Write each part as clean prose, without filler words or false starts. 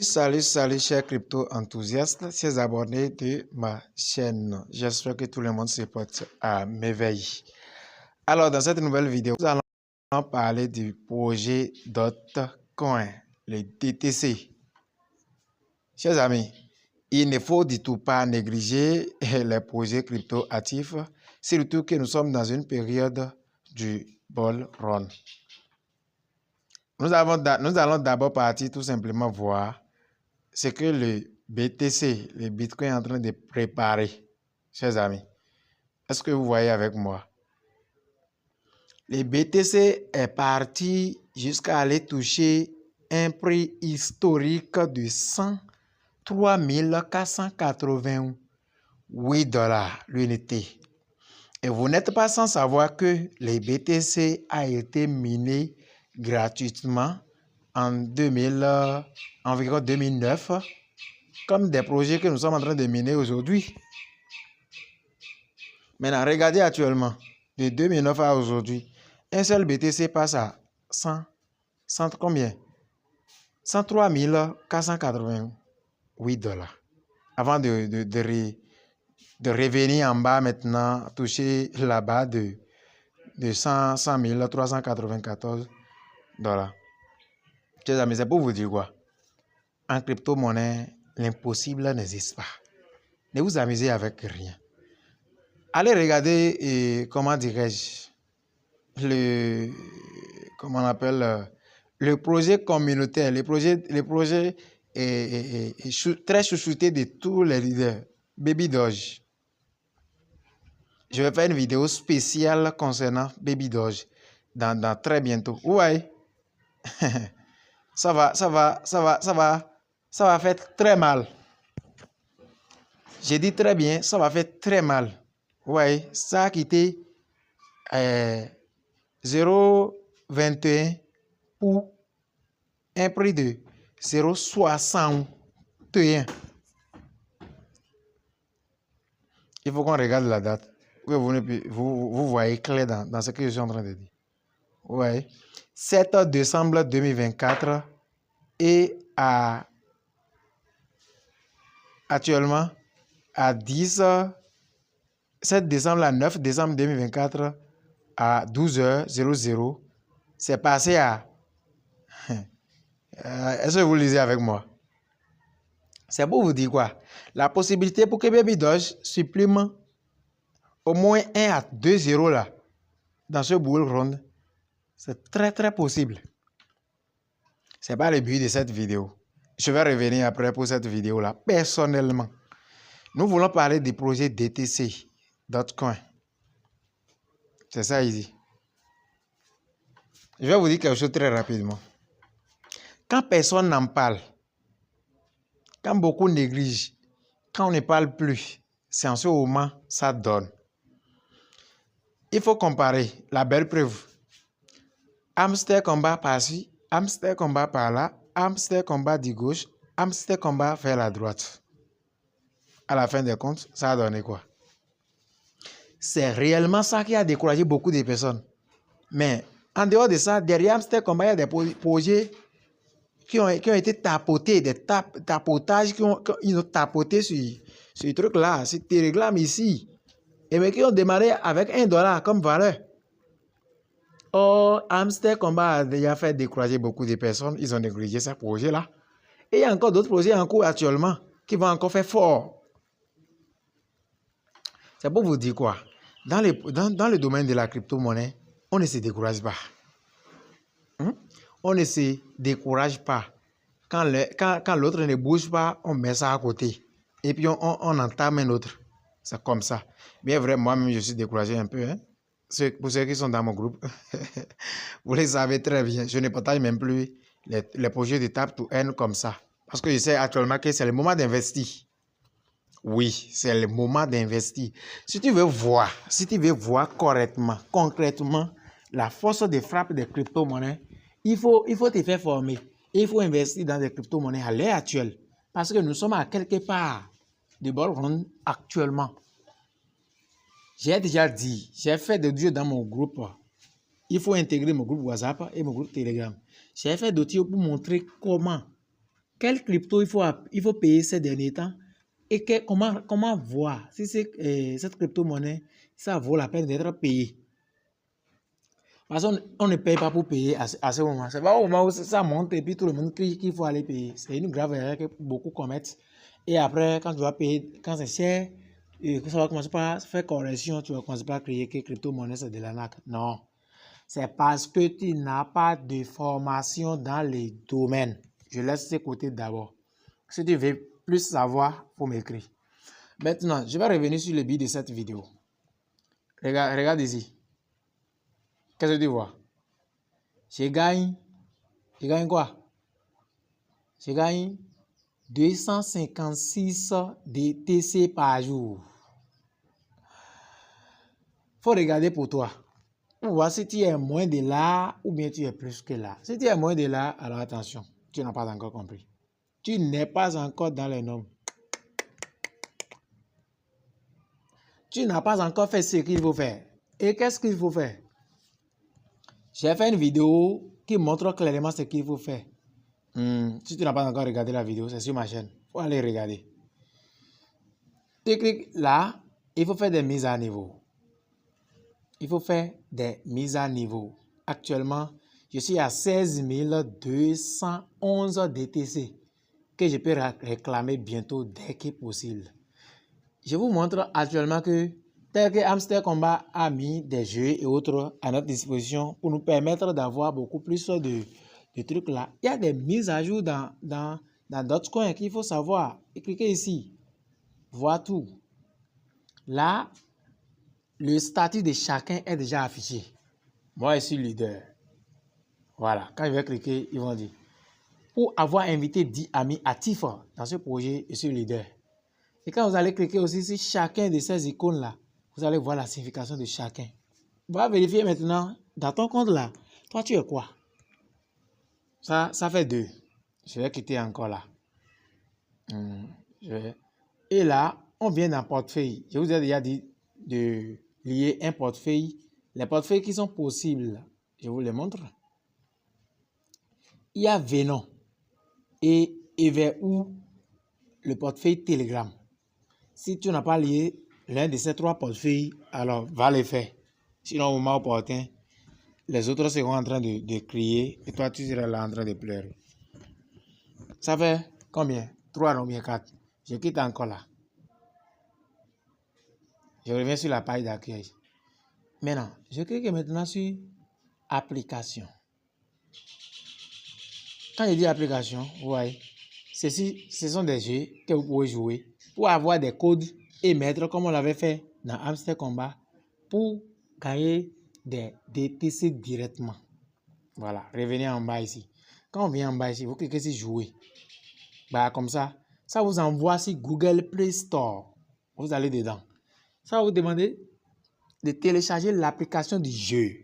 Salut chers crypto-enthousiastes, chers abonnés de ma chaîne. J'espère que tout le monde se porte à merveille. Alors, dans cette nouvelle vidéo, nous allons parler du projet Dotcoin, le DTC. Chers amis, il ne faut du tout pas négliger les projets crypto-actifs, surtout que nous sommes dans une période du bull run. Nous allons d'abord partir tout simplement voir ce que le BTC, le Bitcoin, est en train de préparer, chers amis. Est-ce que vous voyez avec moi? Le BTC est parti jusqu'à aller toucher un prix historique de 103 488 $ l'unité. Et vous n'êtes pas sans savoir que le BTC a été miné gratuitement en environ 2009, comme des projets que nous sommes en train de miner aujourd'hui. Maintenant, regardez actuellement, de 2009 à aujourd'hui, un seul BTC passe à 103 488 $. Avant de revenir en bas maintenant, toucher la barre de 100 394 $. Chers amis, c'est pour vous dire quoi? En crypto-monnaie, l'impossible n'existe pas. Ne vous amusez avec rien. Allez regarder, comment dirais-je, comment on appelle, le projet communautaire, les projets très chouchoutés de tous les leaders, Baby Doge. Je vais faire une vidéo spéciale concernant Baby Doge dans très bientôt. Ouais. ça va faire très mal. J'ai dit très bien, ça va faire très mal. Ouais, ça a quitté 0,21 pour un prix de 0,61. Il faut qu'on regarde la date. Que vous voyez clair dans ce que je suis en train de dire. Ouais. 7 décembre 2024 et actuellement à 7 décembre à 9 décembre 2024 à 12h00, c'est passé à... Est-ce que vous lisez avec moi? C'est pour vous dire quoi? La possibilité pour que Baby Doge supprime au moins 1 à 2 zéros là, dans ce bull run, c'est très possible. Ce n'est pas le but de cette vidéo. Je vais revenir après pour cette vidéo là, personnellement. Nous voulons parler du projet DTC, Dotcoin. C'est ça ici. Je vais vous dire quelque chose très rapidement. Quand personne n'en parle, quand beaucoup négligent, quand on ne parle plus, c'est en ce moment ça donne. Il faut comparer la belle preuve. Hamster combat par-ci, hamster combat par-là, hamster combat du gauche, hamster combat vers la droite. À la fin des comptes, ça a donné quoi? C'est réellement ça qui a découragé beaucoup de personnes. Mais en dehors de ça, derrière hamster combat, il y a des projets qui ont été tapotés, des tapotages qui ont tapoté sur ce truc-là, sur Telegram ici, et mais qui ont démarré avec $1 comme valeur. Or, Hamster Combat a déjà fait décourager beaucoup de personnes, ils ont négligé ce projet-là. Et il y a encore d'autres projets en cours actuellement qui vont encore faire fort. C'est pour vous dire quoi? Dans le domaine de la crypto-monnaie, on ne se décourage pas. On ne se décourage pas. Quand l'autre ne bouge pas, on met ça à côté. Et puis on entame un autre. C'est comme ça. Bien vrai, moi-même, je suis découragé un peu. Hein? Pour ceux qui sont dans mon groupe, vous le savez très bien. Je ne partage même plus les projets de Tap to Earn comme ça. Parce que je sais actuellement que c'est le moment d'investir. Oui, c'est le moment d'investir. Si tu veux voir correctement, concrètement, la force de frappe des crypto-monnaies, il faut te faire former. Il faut investir dans des crypto-monnaies à l'heure actuelle. Parce que nous sommes à quelque part de bull run actuellement. J'ai déjà dit, j'ai fait des vidéos dans mon groupe. Il faut intégrer mon groupe WhatsApp et mon groupe Telegram. J'ai fait d'autres pour montrer comment quel crypto il faut payer ces derniers temps et comment voir si cette crypto-monnaie, ça vaut la peine d'être payé. Parce qu'on ne paye pas pour payer à ce moment. C'est pas au moment où ça monte et puis tout le monde crie qu'il faut aller payer. C'est une grave erreur que beaucoup commettent. Et après, quand tu vas payer, quand c'est cher, et que ça va commencer par faire correction, tu vas commencer par crier que crypto-monnaie c'est de l'arnaque. Non. C'est parce que tu n'as pas de formation dans les domaines. Je laisse ce côté d'abord. Si tu veux plus savoir, il faut m'écrire. Maintenant, je vais revenir sur le but de cette vidéo. Regarde ici. Qu'est-ce que tu vois? Je gagne quoi? Je gagne 256 DTC par jour. Il faut regarder pour toi. Pour voir si tu es moins de là ou bien tu es plus que là. Si tu es moins de là, alors attention, tu n'as pas encore compris. Tu n'es pas encore dans les normes. Tu n'as pas encore fait ce qu'il faut faire. Et qu'est-ce qu'il faut faire? J'ai fait une vidéo qui montre clairement ce qu'il faut faire. Si tu n'as pas encore regardé la vidéo, c'est sur ma chaîne. Il faut aller regarder. Tu cliques là, il faut faire des mises à niveau. Il faut faire des mises à niveau. Actuellement, je suis à 16 211 DTC que je peux réclamer bientôt dès que possible. Je vous montre actuellement que tel que Hamster Combat a mis des jeux et autres à notre disposition pour nous permettre d'avoir beaucoup plus de trucs là. Il y a des mises à jour dans d'autres coins qu'il faut savoir. Et cliquez ici. Voir tout. Là, le statut de chacun est déjà affiché. Moi, je suis leader. Voilà. Quand je vais cliquer, ils vont dire. Pour avoir invité 10 amis actifs dans ce projet, je suis leader. Et quand vous allez cliquer aussi sur chacun de ces icônes-là, vous allez voir la signification de chacun. On va vérifier maintenant, dans ton compte là, toi tu es quoi? Ça fait 2. Je vais quitter encore là. Et là, on vient d'un portefeuille. Je vous ai déjà dit de lier un portefeuille. Les portefeuilles qui sont possibles, je vous les montre. Il y a Venom et vers où le portefeuille Telegram. Si tu n'as pas lié l'un de ces 3 portefeuilles, alors va les faire. Sinon, au moment opportun, les autres seront en train de crier et toi, tu seras là en train de pleurer. Ça fait combien? 3 non bien 4. Je quitte encore là. Je reviens sur la page d'accueil. Maintenant, je clique maintenant sur application. Quand je dis application, vous voyez, ce sont des jeux que vous pouvez jouer pour avoir des codes et mettre comme on l'avait fait dans Hamster Combat pour gagner des DTC directement. Voilà, revenez en bas ici. Quand on vient en bas ici, vous cliquez sur jouer. Bah, comme ça vous envoie sur Google Play Store. Vous allez dedans. Ça va vous demander de télécharger l'application du jeu.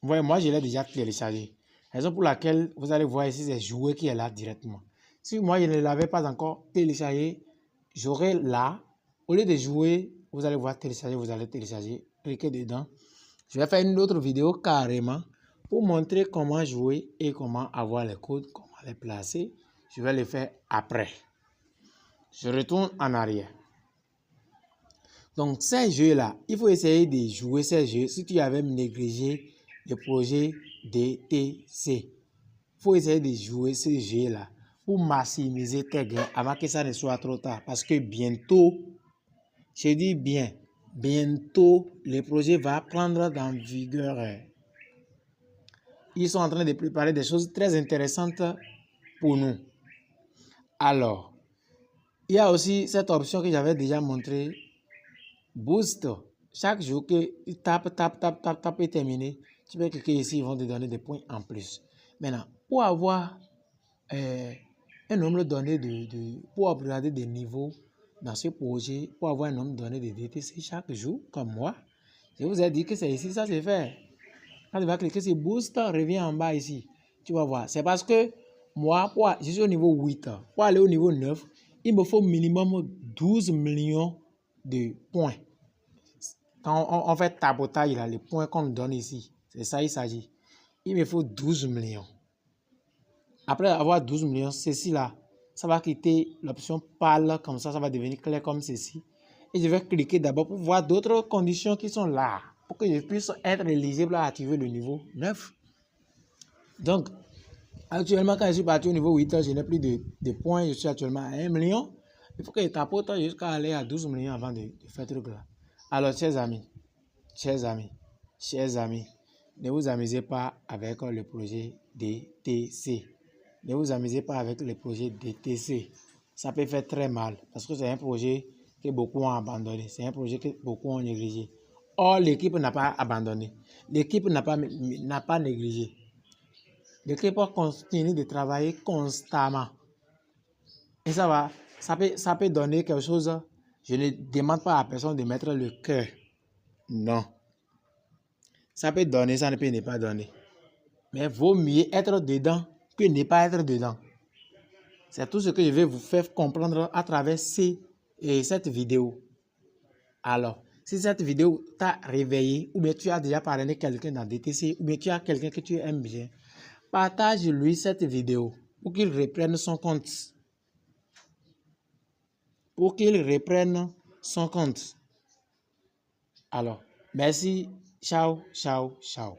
Vous voyez, moi, je l'ai déjà téléchargé. Raison pour laquelle vous allez voir ici, c'est jouer qui est là directement. Si moi, je ne l'avais pas encore téléchargé, j'aurai là, au lieu de jouer, vous allez voir télécharger, vous allez télécharger, cliquez dedans. Je vais faire une autre vidéo carrément pour montrer comment jouer et comment avoir les codes, comment les placer. Je vais le faire après. Je retourne en arrière. Donc, ces jeux-là, il faut essayer de jouer ces jeux si tu avais négligé le projet DTC. Il faut essayer de jouer ces jeux-là pour maximiser tes gains avant que ça ne soit trop tard. Parce que bientôt, je dis bien, bientôt, le projet va prendre dans vigueur. Ils sont en train de préparer des choses très intéressantes pour nous. Alors, il y a aussi cette option que j'avais déjà montrée. Boost. Chaque jour que tu tapes et terminé, tu peux cliquer ici, ils vont te donner des points en plus. Maintenant, pour avoir un nombre donné pour upgrader des niveaux dans ce projet, pour avoir un nombre donné de DTC chaque jour, comme moi, je vous ai dit que c'est ici, ça c'est fait. Quand tu vas cliquer sur Boost, reviens en bas ici. Tu vas voir. C'est parce que moi, je suis au niveau 8. Pour aller au niveau 9, il me faut minimum 12 millions de points. Quand on fait tapotage, là, les points qu'on me donne ici, c'est ça il s'agit. Il me faut 12 millions. Après avoir 12 millions, ceci là, ça va quitter l'option pâle, comme ça va devenir clair comme ceci. Et je vais cliquer d'abord pour voir d'autres conditions qui sont là, pour que je puisse être éligible à activer le niveau 9. Donc, actuellement, quand je suis parti au niveau 8, je n'ai plus de points, je suis actuellement à 1 million. Il faut que je tapote jusqu'à aller à 12 millions avant de faire ce truc là. Alors, chers amis, ne vous amusez pas avec le projet DTC. Ne vous amusez pas avec le projet DTC. Ça peut faire très mal parce que c'est un projet que beaucoup ont abandonné. C'est un projet que beaucoup ont négligé. Or, l'équipe n'a pas abandonné. L'équipe n'a pas négligé. L'équipe continue de travailler constamment. Et ça peut donner quelque chose. Je ne demande pas à personne de mettre le cœur. Non. Ça peut donner, ça ne peut ne pas donner. Mais vaut mieux être dedans que ne pas être dedans. C'est tout ce que je vais vous faire comprendre à travers cette vidéo. Alors, si cette vidéo t'a réveillé, ou bien tu as déjà parlé de quelqu'un dans DTC, ou bien tu as quelqu'un que tu aimes bien, partage-lui cette vidéo pour qu'il reprenne son compte. Alors, merci. Ciao, ciao, ciao.